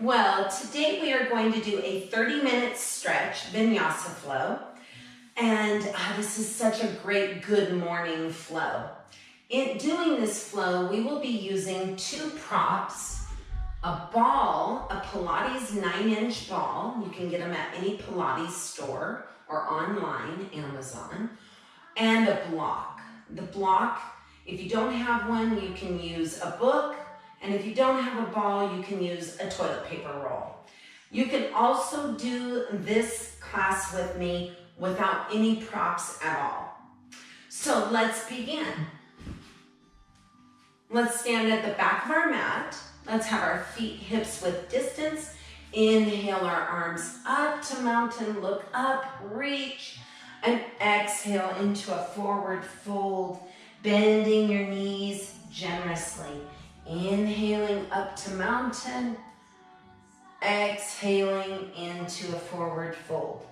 Well, today we are going to do a 30-minute stretch, Vinyasa flow. And this is such a great good morning flow. In doing this flow, we will be using two props, a ball, a Pilates 9-inch ball. You can get them at any Pilates store or online, Amazon, and a block. The block, if you don't have one, you can use a book. And if you don't have a ball, you can use a toilet paper roll. You can also do this class with me without any props at all. So let's begin. Let's stand at the back of our mat. Let's have our feet hips width distance. Inhale our arms up to mountain, look up, reach, and exhale into a forward fold, bending your knees generously. Inhaling up to mountain, exhaling into a forward fold.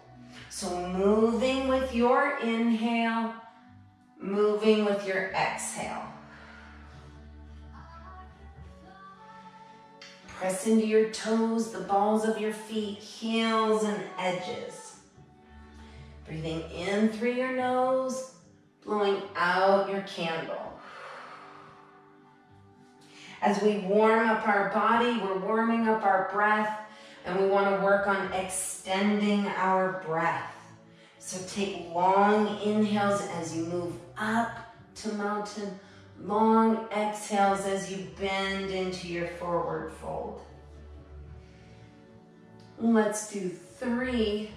So moving with your inhale, moving with your exhale. Press into your toes, the balls of your feet, heels and edges. Breathing in through your nose, blowing out your candle. As we warm up our body, we're warming up our breath, and we want to work on extending our breath. So take long inhales as you move up to mountain, long exhales as you bend into your forward fold. Let's do 3,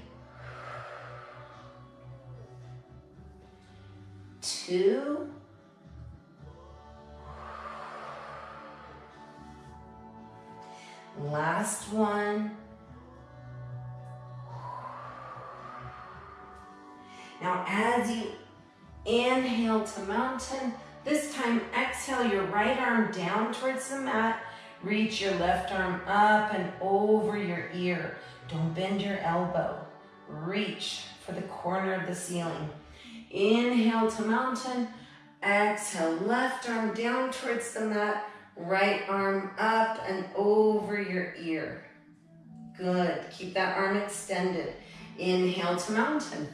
2, last one. Now as you inhale to mountain, this time exhale your right arm down towards the mat. Reach your left arm up and over your ear. Don't bend your elbow. Reach for the corner of the ceiling. Inhale to mountain. Exhale, left arm down towards the mat. Right arm up and over your ear. Good. Keep that arm extended. Inhale to mountain.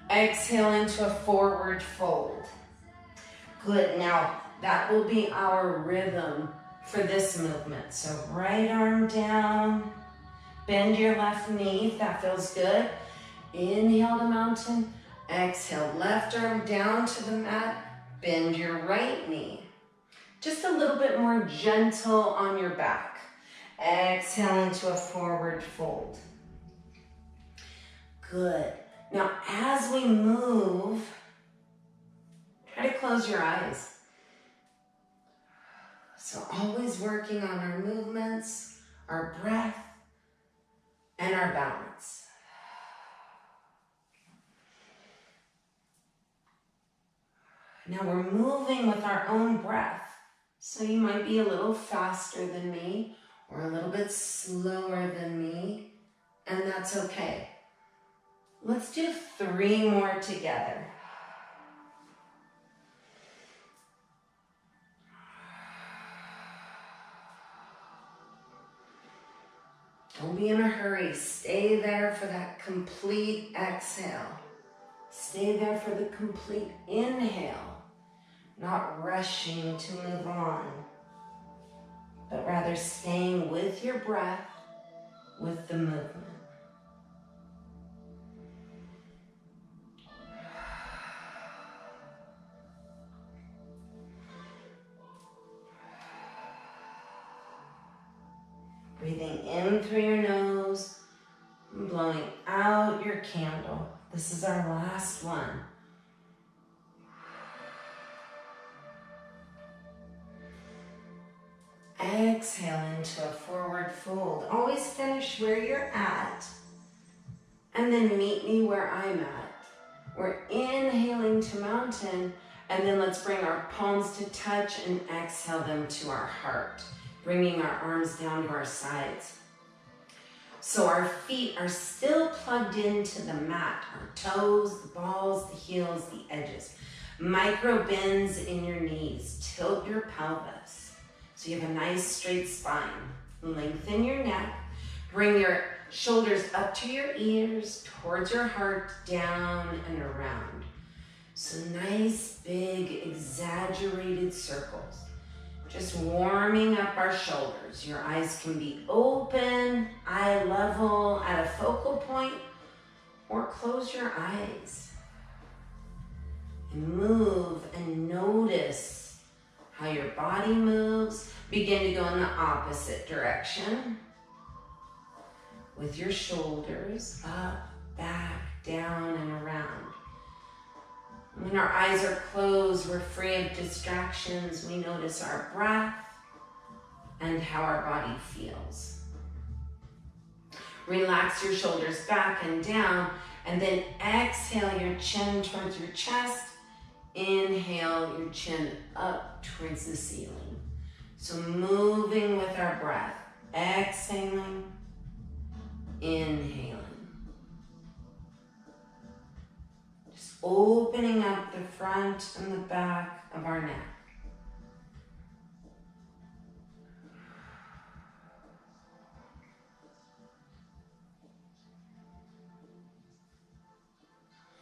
Exhale into a forward fold. Good. Now, that will be our rhythm for this movement. So right arm down. Bend your left knee if that feels good. Inhale to mountain. Exhale, left arm down to the mat. Bend your right knee. Just a little bit more gentle on your back. Exhale into a forward fold. Good. Now, as we move, try to close your eyes. So always working on our movements, our breath, and our balance. Now we're moving with our own breath. So you might be a little faster than me or a little bit slower than me, and that's okay. Let's do 3 more together. Don't be in a hurry. Stay there for that complete exhale. Stay there for the complete inhale. Not rushing to move on, but rather staying with your breath, with the movement. Breathing in through your nose, and blowing out your candle. This is our last one. Exhale into a forward fold. Always finish where you're at, and then meet me where I'm at. We're inhaling to mountain, and then let's bring our palms to touch and exhale them to our heart, bringing our arms down to our sides. So our feet are still plugged into the mat, our toes, the balls, the heels, the edges. Micro bends in your knees, tilt your pelvis. So you have a nice straight spine. Lengthen your neck. Bring your shoulders up to your ears, towards your heart, down and around. So nice, big, exaggerated circles. Just warming up our shoulders. Your eyes can be open, eye level, at a focal point, or close your eyes. And move and notice how your body moves. Begin to go in the opposite direction. With your shoulders up, back, down, and around. When our eyes are closed, we're free of distractions. We notice our breath and how our body feels. Relax your shoulders back and down, and then exhale your chin towards your chest. Inhale your chin up towards the ceiling. So moving with our breath, exhaling, inhaling. Just opening up the front and the back of our neck.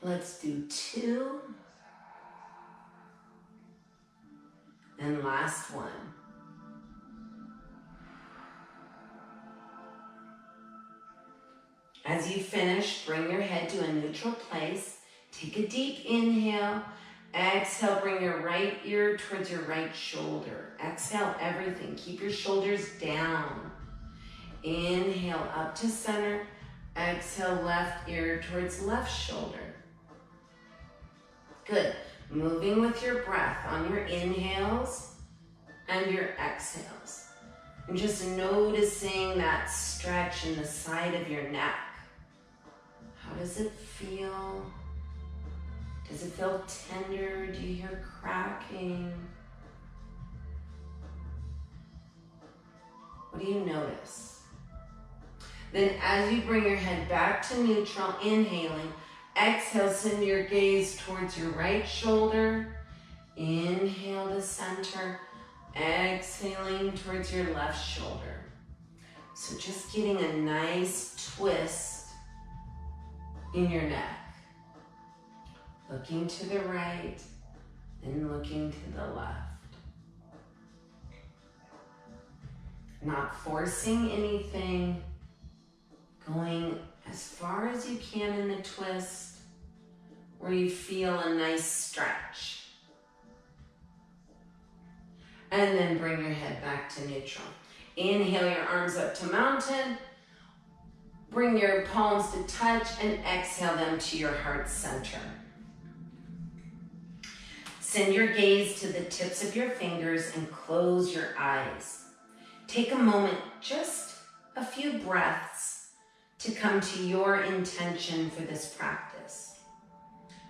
Let's do 2. And last one. As you finish, bring your head to a neutral place. Take a deep inhale. Exhale, bring your right ear towards your right shoulder. Exhale everything. Keep your shoulders down. Inhale up to center. Exhale, left ear towards left shoulder. Good. Moving with your breath on your inhales and your exhales. And just noticing that stretch in the side of your neck. How does it feel? Does it feel tender? Do you hear cracking? What do you notice? Then as you bring your head back to neutral, inhaling, exhale, send your gaze towards your right shoulder. Inhale to center. Exhaling towards your left shoulder. So just getting a nice twist in your neck. Looking to the right and looking to the left. Not forcing anything. Going as far as you can in the twist where you feel a nice stretch. And then bring your head back to neutral. Inhale your arms up to mountain. Bring your palms to touch and exhale them to your heart center. Send your gaze to the tips of your fingers and close your eyes. Take a moment, just a few breaths, to come to your intention for this practice.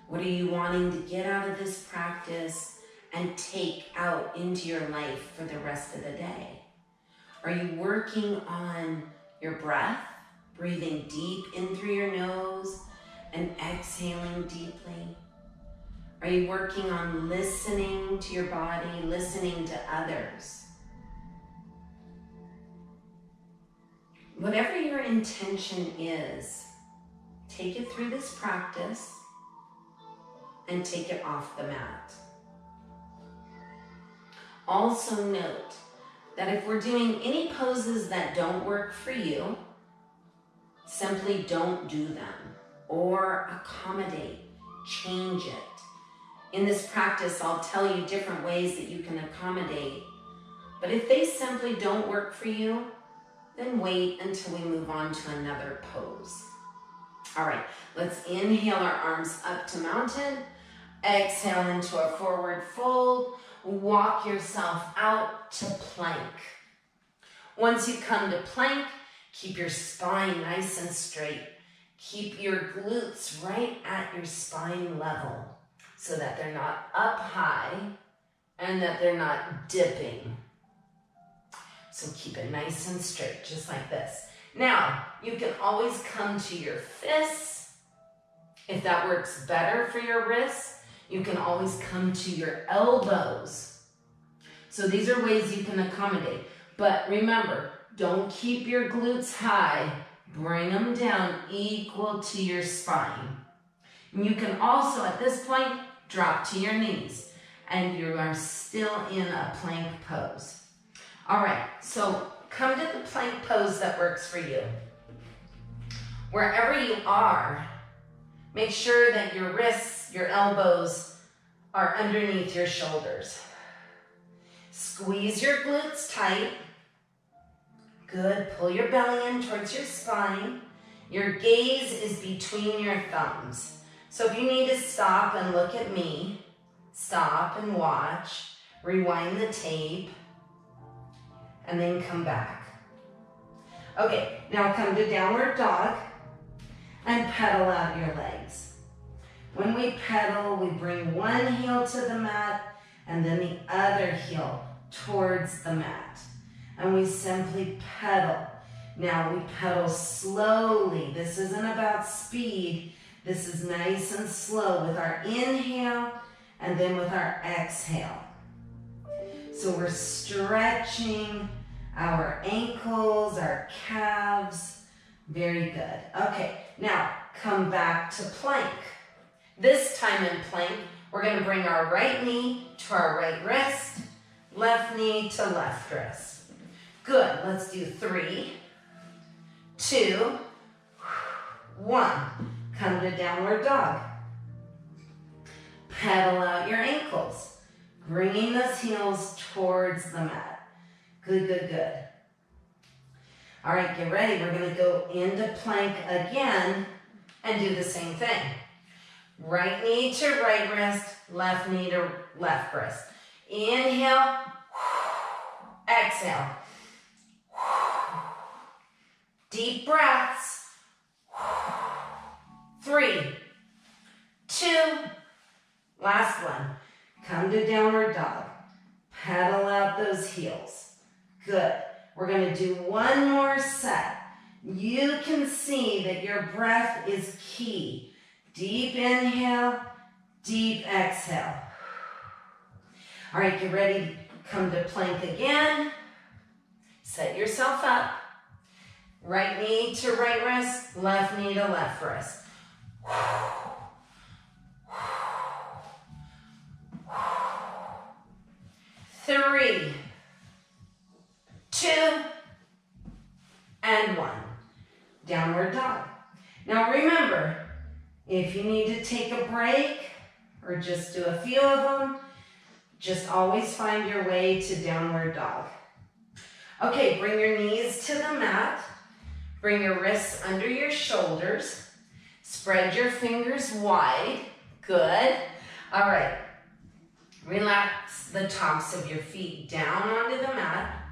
What are you wanting to get out of this practice and take out into your life for the rest of the day? Are you working on your breath, breathing deep in through your nose and exhaling deeply? Are you working on listening to your body, listening to others? Whatever your intention is, take it through this practice and take it off the mat. Also note that if we're doing any poses that don't work for you, simply don't do them or accommodate, change it. In this practice, I'll tell you different ways that you can accommodate, but if they simply don't work for you, then wait until we move on to another pose. All right, let's inhale our arms up to mountain, exhale into a forward fold, walk yourself out to plank. Once you come to plank, keep your spine nice and straight. Keep your glutes right at your spine level so that they're not up high and that they're not dipping. So keep it nice and straight, just like this. Now, you can always come to your fists. If that works better for your wrists, you can always come to your elbows. So these are ways you can accommodate. But remember, Don't keep your glutes high. Bring them down equal to your spine. And you can also, at this point, drop to your knees. And you are still in a plank pose. All right, so come to the plank pose that works for you. Wherever you are, make sure that your wrists, your elbows are underneath your shoulders. Squeeze your glutes tight. Good, pull your belly in towards your spine. Your gaze is between your thumbs. So if you need to stop and look at me, stop and watch, rewind the tape, and then come back. Okay, now come to downward dog and pedal out your legs. When we pedal, we bring one heel to the mat and then the other heel towards the mat. And we simply pedal. Now we pedal slowly. This isn't about speed. This is nice and slow with our inhale and then with our exhale. So we're stretching our ankles, our calves. Very good. Okay, now come back to plank. This time in plank, we're going to bring our right knee to our right wrist, left knee to left wrist. Good. Let's do 3, 2, 1. Come to downward dog. Pedal out your ankles, bringing those heels towards the mat. Good, good, good. All right, get ready. We're going to go into plank again and do the same thing. Right knee to right wrist, left knee to left wrist. Inhale, exhale. Deep breaths. 3, 2, last one. Come to downward dog. Pedal out those heels. Good. We're going to do one more set. You can see that your breath is key. Deep inhale, deep exhale. All right, get ready to come to plank again. Set yourself up. Right knee to right wrist, left knee to left wrist. 3, 2, and 1. Downward dog. Now remember, if you need to take a break or just do a few of them, just always find your way to downward dog. Okay, bring your knees to the mat. Bring your wrists under your shoulders. Spread your fingers wide. Good. All right. Relax the tops of your feet down onto the mat.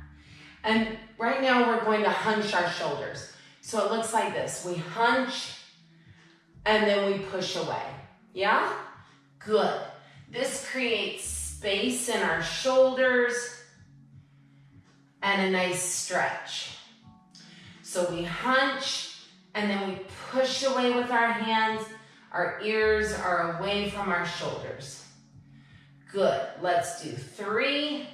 And right now we're going to hunch our shoulders. So it looks like this. We hunch and then we push away. Yeah? Good. This creates space in our shoulders and a nice stretch. So we hunch and then we push away with our hands. Our ears are away from our shoulders. Good. Let's do 3.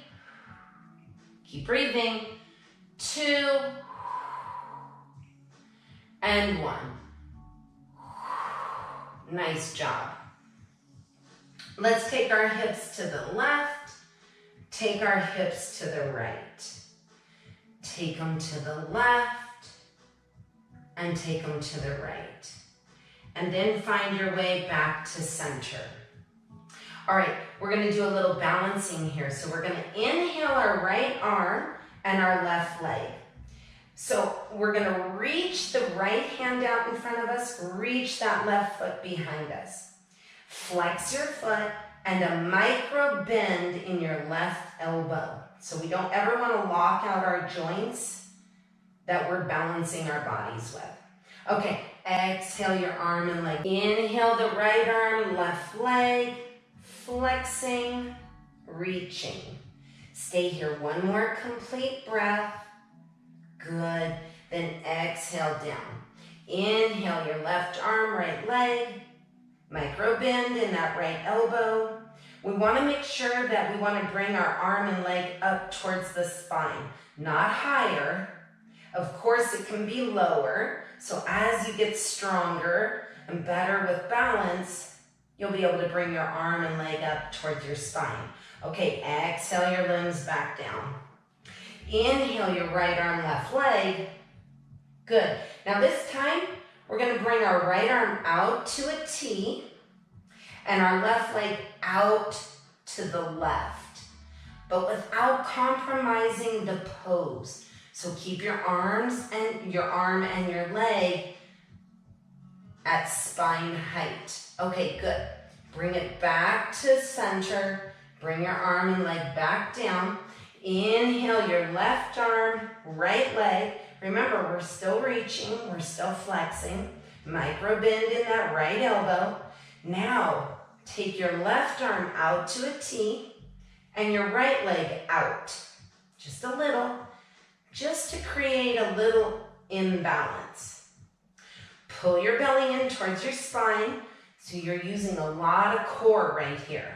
Keep breathing. 2 and 1. Nice job. Let's take our hips to the left. Take our hips to the right. Take them to the left. And take them to the right. And then find your way back to center. All right, we're going to do a little balancing here. So we're going to inhale our right arm and our left leg. So we're going to reach the right hand out in front of us, reach that left foot behind us. Flex your foot and a micro bend in your left elbow. So we don't ever want to lock out our joints that we're balancing our bodies with. Okay, exhale your arm and leg. Inhale the right arm, left leg, flexing, reaching. Stay here, one more complete breath. Good, then exhale down. Inhale your left arm, right leg, micro bend in that right elbow. We want to make sure that we want to bring our arm and leg up towards the spine, not higher, Of course, it can be lower. So as you get stronger and better with balance, you'll be able to bring your arm and leg up towards your spine. Okay, exhale your limbs back down. Inhale your right arm, left leg. Good. Now this time, we're going to bring our right arm out to a T and our left leg out to the left, but without compromising the pose. So keep your arms and your arm and your leg at spine height. Okay, good. Bring it back to center. Bring your arm and leg back down. Inhale your left arm, right leg. Remember, we're still reaching, we're still flexing. Micro bend in that right elbow. Now, take your left arm out to a T and your right leg out. Just a little, just to create a little imbalance. Pull your belly in towards your spine, so you're using a lot of core right here.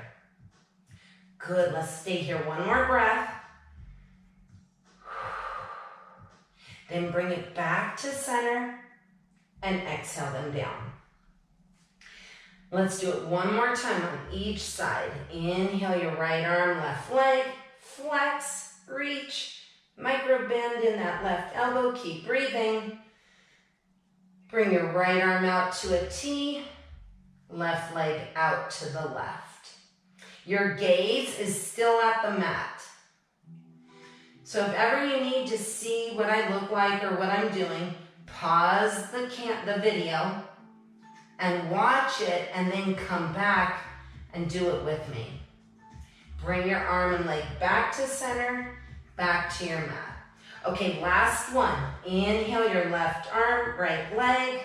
Good, let's stay here one more breath. Then bring it back to center and exhale them down. Let's do it one more time on each side. Inhale your right arm, left leg, flex, reach, micro bend in that left elbow, keep breathing. Bring your right arm out to a T, left leg out to the left. Your gaze is still at the mat. So if ever you need to see what I look like or what I'm doing, pause the video and watch it and then come back and do it with me. Bring your arm and leg back to center, back to your mat. Okay, last one. Inhale your left arm, right leg,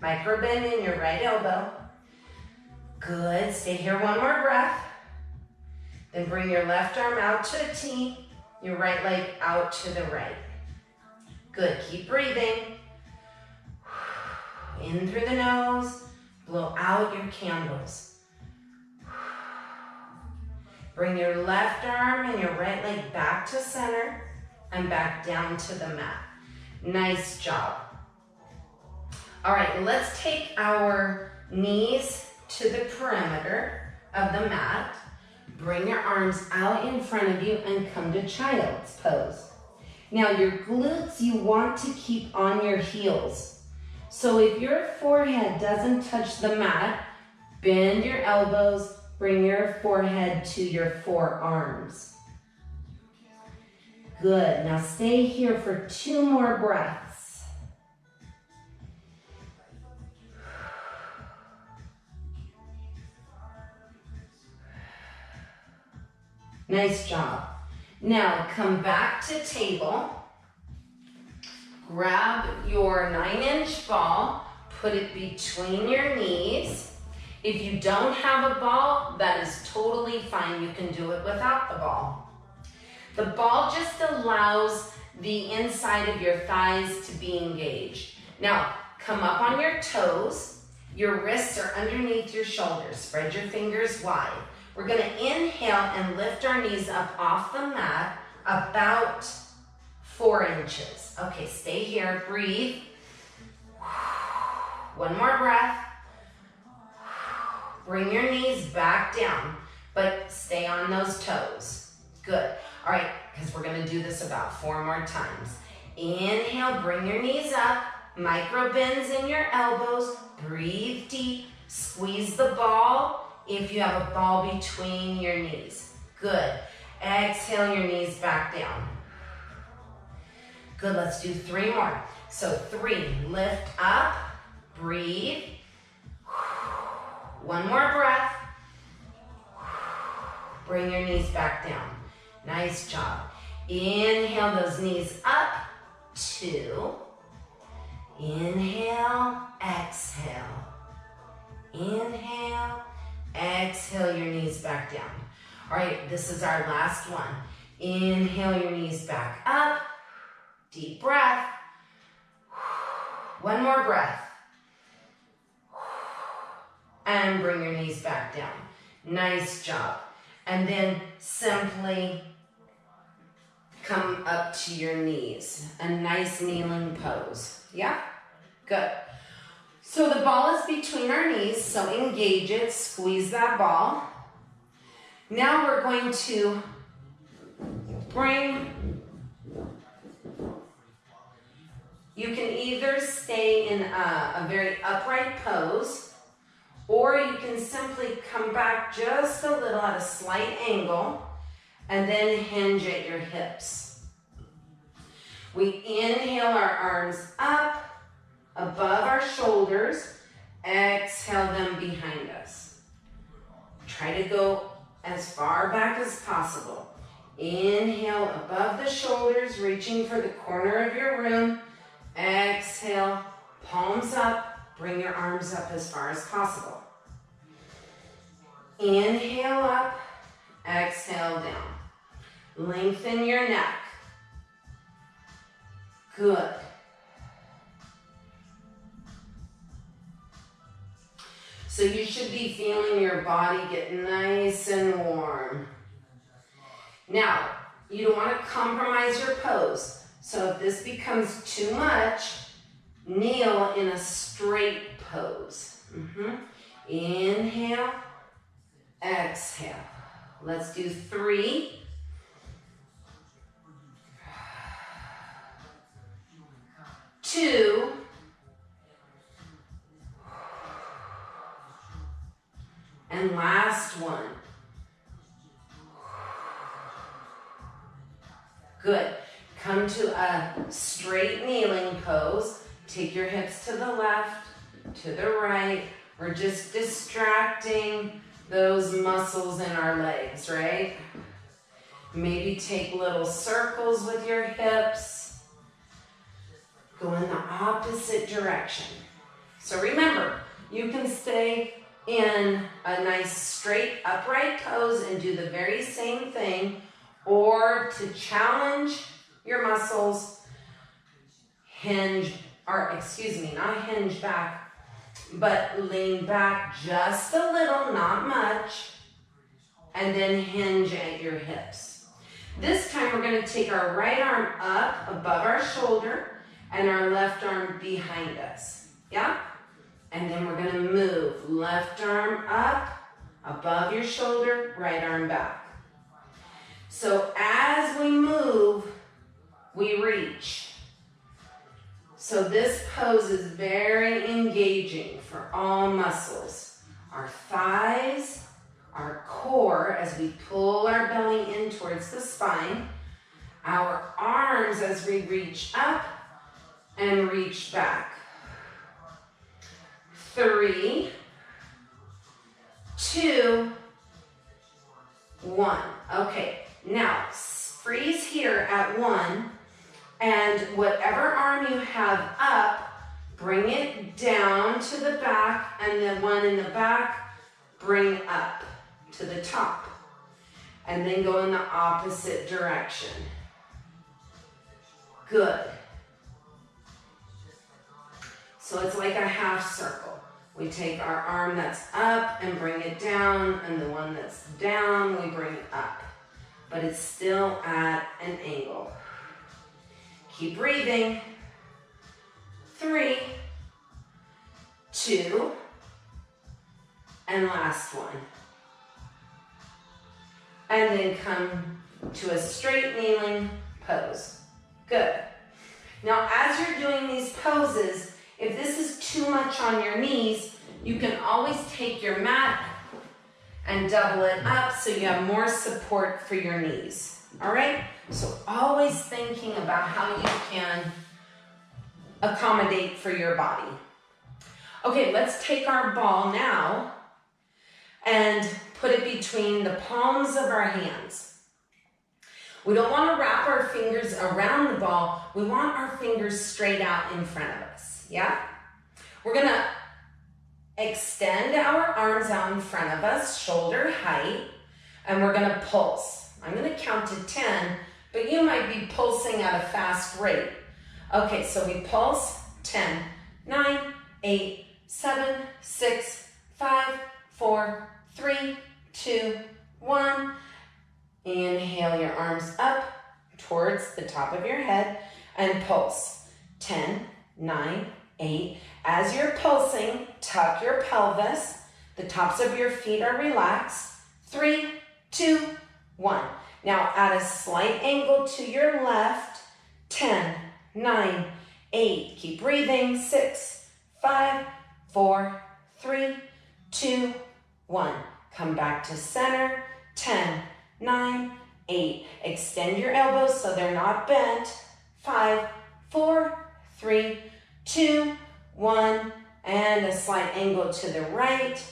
micro bend in your right elbow. Good, stay here one more breath. Then bring your left arm out to a T, your right leg out to the right. Good, keep breathing. In through the nose, blow out your candles. Bring your left arm and your right leg back to center and back down to the mat. Nice job. All right, let's take our knees to the perimeter of the mat. Bring your arms out in front of you and come to child's pose. Now your glutes you want to keep on your heels. So if your forehead doesn't touch the mat, bend your elbows, bring your forehead to your forearms. Good, now stay here for 2 more breaths. Nice job. Now come back to table. Grab your 9-inch ball, put it between your knees. If you don't have a ball, that is totally fine. You can do it without the ball. The ball just allows the inside of your thighs to be engaged. Now, come up on your toes. Your wrists are underneath your shoulders. Spread your fingers wide. We're going to inhale and lift our knees up off the mat about 4 inches. Okay, stay here. Breathe. One more breath. Bring your knees back down, but stay on those toes. Good. All right, because we're going to do this about 4 more times. Inhale, bring your knees up. Micro bends in your elbows. Breathe deep. Squeeze the ball if you have a ball between your knees. Good. Exhale your knees back down. Good, let's do 3 more. So 3, lift up, breathe. 1 more breath. Bring your knees back down. Nice job. Inhale those knees up. 2. Inhale, exhale. Inhale, exhale your knees back down. All right, this is our last one. Inhale your knees back up. Deep breath. 1 more breath. And bring your knees back down. Nice job. And then simply come up to your knees. A nice kneeling pose. Yeah? Good. So the ball is between our knees, so engage it, squeeze that ball. Now we're going to you can either stay in a very upright pose, or you can simply come back just a little at a slight angle and then hinge at your hips. We inhale our arms up above our shoulders, exhale them behind us. Try to go as far back as possible. Inhale above the shoulders, reaching for the corner of your room. Exhale, palms up, bring your arms up as far as possible. Inhale up, exhale down. Lengthen your neck. Good. So you should be feeling your body get nice and warm. Now, you don't want to compromise your pose. So if this becomes too much, kneel in a straight pose. Inhale, exhale. Let's do 3. 2. And last one. Good. Come to a straight kneeling pose. Take your hips to the left, to the right. We're just distracting those muscles in our legs, right? Maybe take little circles with your hips. Go in the opposite direction. So remember, you can stay in a nice straight upright pose and do the very same thing, or to challenge your muscles, not hinge back, but lean back just a little, not much, and then hinge at your hips. This time we're going to take our right arm up above our shoulder and our left arm behind us. Yeah? And then we're going to move left arm up above your shoulder, right arm back. So as we move, we reach. So this pose is very engaging for all muscles. Our thighs, our core as we pull our belly in towards the spine, our arms as we reach up and reach back. 3, 2, 1. Okay, now freeze here at 1. And whatever arm you have up, bring it down to the back, and the one in the back, bring up to the top. And then go in the opposite direction. Good. So it's like a half circle. We take our arm that's up and bring it down, and the one that's down, we bring it up. But it's still at an angle. Keep breathing. 3, 2, and last one. And then come to a straight kneeling pose. Good. Now, as you're doing these poses, if this is too much on your knees, you can always take your mat and double it up so you have more support for your knees. All right? So always thinking about how you can accommodate for your body. Okay, let's take our ball now and put it between the palms of our hands. We don't want to wrap our fingers around the ball. We want our fingers straight out in front of us. Yeah? We're going to extend our arms out in front of us, shoulder height, and we're going to pulse. I'm going to count to 10, but you might be pulsing at a fast rate. Okay, so we pulse 10, 9, 8, 7, 6, 5, 4, 3, 2, 1. Inhale your arms up towards towards the top of your head and pulse. 10, 9, 8. As you're pulsing, tuck your pelvis. The tops of your feet are relaxed. 3, 2, 1. Now add a slight angle to your left. 10, 9, 8. Keep breathing. 6, 5, 4, 3, 2, 1. Come back to center. 10, 9, 8. Extend your elbows so they're not bent. 5, 4, 3, 2, 1. And a slight angle to the right.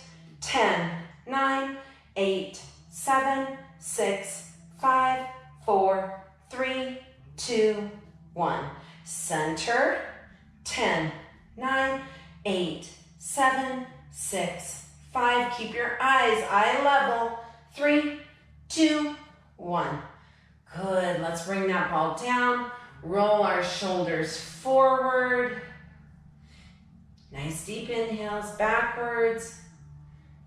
10, 9, 8, 7, 6, 5, 4, 3, 2, 1. Center. 10, 9, 8, 7, 6, 5. Keep your eyes eye level. 3, 2, 1. Good. Let's bring that ball down. Roll our shoulders forward. Nice deep inhales backwards.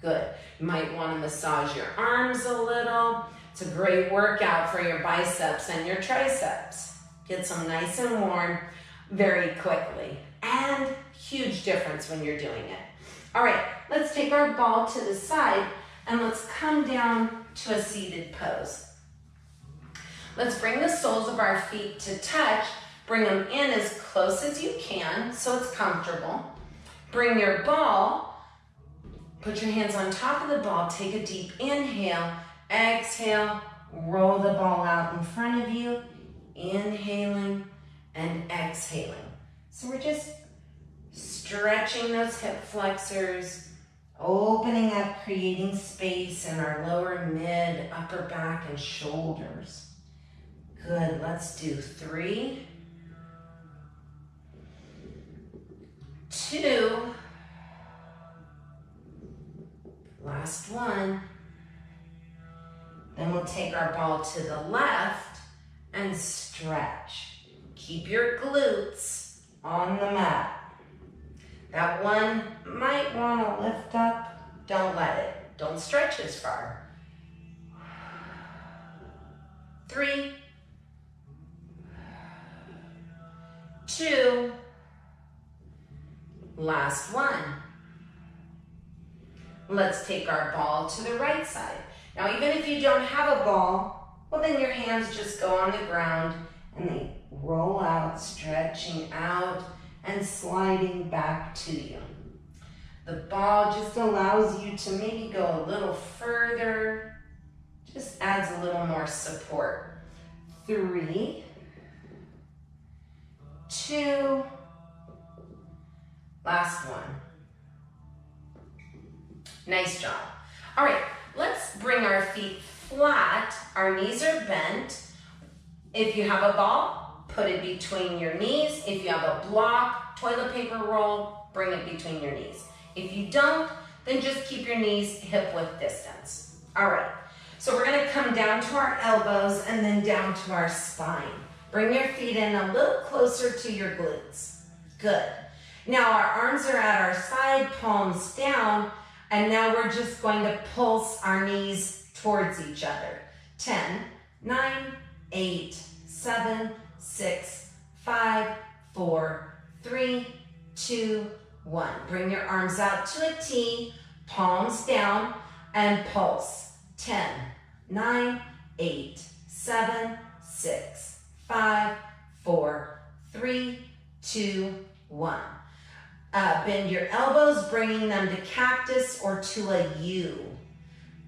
Good. You might want to massage your arms a little. It's a great workout for your biceps and your triceps. Get some nice and warm very quickly. And huge difference when you're doing it. All right, let's take our ball to the side and let's come down to a seated pose. Let's bring the soles of our feet to touch. Bring them in as close as you can so it's comfortable. Bring your ball, put your hands on top of the ball, take a deep inhale, exhale, roll the ball out in front of you, inhaling and exhaling. So we're just stretching those hip flexors, opening up, creating space in our lower, mid, upper back, and shoulders. Good, let's do 3, 2, last one. Then we'll take our ball to the left and stretch. Keep your glutes on the mat. That one might want to lift up. Don't let it. Don't stretch as far. 3, 2, last one. Let's take our ball to the right side. Now, even if you don't have a ball, well, then your hands just go on the ground and they roll out, stretching out and sliding back to you. The ball just allows you to maybe go a little further, just adds a little more support. 3, 2, last one. Nice job. All right, let's bring our feet flat. Our knees are bent. If you have a ball, put it between your knees. If you have a block, toilet paper roll, bring it between your knees. If you don't, then just keep your knees hip width distance. All right, so we're gonna come down to our elbows and then down to our spine. Bring your feet in a little closer to your glutes. Good. Now our arms are at our side, palms down, and now we're just going to pulse our knees towards each other. 10, 9, 8, 7, 6, 5, 4, 3, 2, 1. Bring your arms out to a T, palms down, and pulse. 10, 9, 8, 7, 6, 5, 4, 3, 2, 1. Bend your elbows, bringing them to cactus or to a U.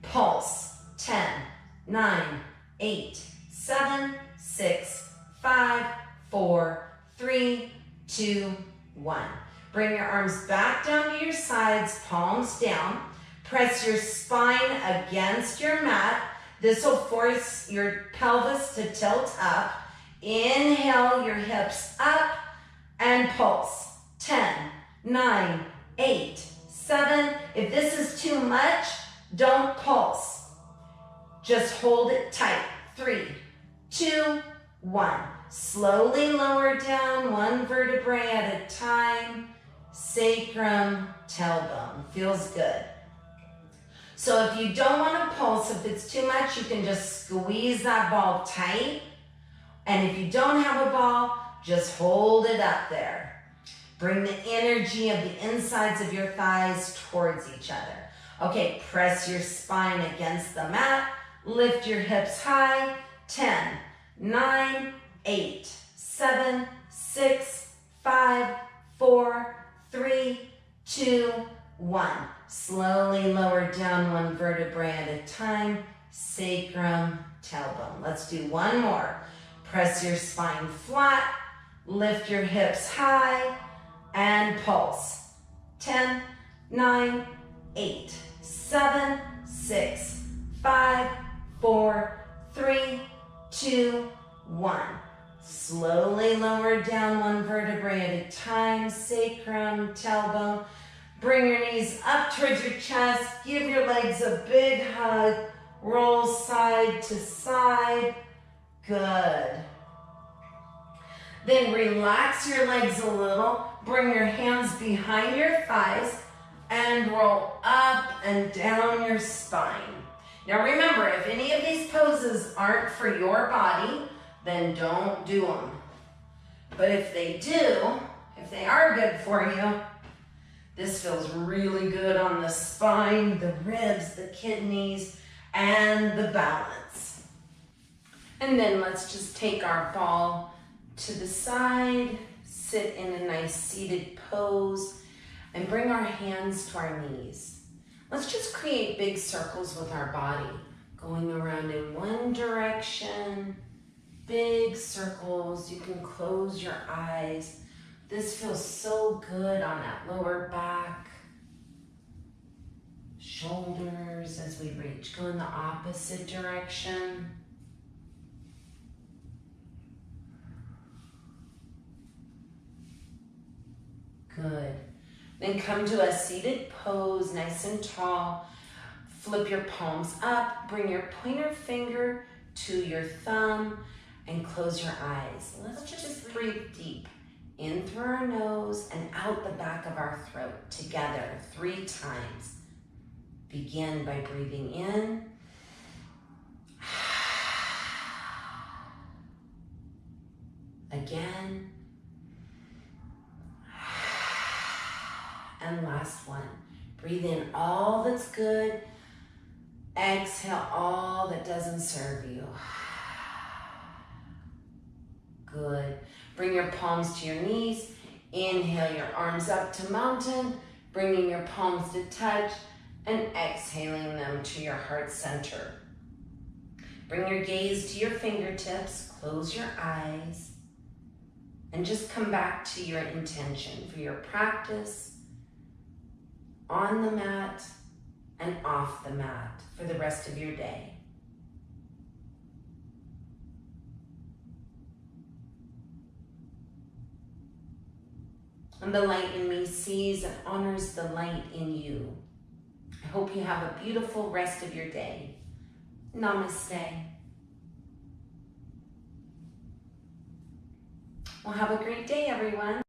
Pulse. 10, 9, 8, 7, 6, 5, 4, 3, 2, 1. Bring your arms back down to your sides, palms down. Press your spine against your mat. This will force your pelvis to tilt up. Inhale your hips up and pulse. 10, 9, 8, 7. If this is too much, don't pulse. Just hold it tight. 3, 2, 1. Slowly lower down one vertebrae at a time. Sacrum, tailbone. Feels good. So if you don't want to pulse, if it's too much, you can just squeeze that ball tight. And if you don't have a ball, just hold it up there. Bring the energy of the insides of your thighs towards each other. Okay, press your spine against the mat. Lift your hips high. 10, 9, 8, 7, 6, 5, 4, 3, 2, 1. Slowly lower down one vertebrae at a time. Sacrum, tailbone. Let's do one more. Press your spine flat. Lift your hips high and pulse. 10, 9, 8, 7, 6, 5, 4, 3, 2, 1. Slowly lower down one vertebrae at a time. Sacrum, tailbone. Bring your knees up towards your chest. Give your legs a big hug. Roll side to side. Good. Then relax your legs a little. Bring your hands behind your thighs and roll up and down your spine. Now remember, if any of these poses aren't for your body, then don't do them. But if they do, if they are good for you, this feels really good on the spine, the ribs, the kidneys, and the balance. And then let's just take our ball to the side, sit in a nice seated pose, and bring our hands to our knees. Let's just create big circles with our body, going around in one direction, big circles. You can close your eyes. This feels so good on that lower back, shoulders as we reach. Go in the opposite direction. Good. Then come to a seated pose, nice and tall. Flip your palms up, bring your pointer finger to your thumb, and close your eyes. Let's just breathe deep. In through our nose and out the back of our throat together 3 times. Begin by breathing in. Again. And last one. Breathe in all that's good. Exhale all that doesn't serve you. Good. Bring your palms to your knees. Inhale your arms up to mountain, bringing your palms to touch and exhaling them to your heart center. Bring your gaze to your fingertips, close your eyes, and just come back to your intention for your practice on the mat and off the mat for the rest of your day. And the light in me sees and honors the light in you. I hope you have a beautiful rest of your day. Namaste. Well, have a great day, everyone.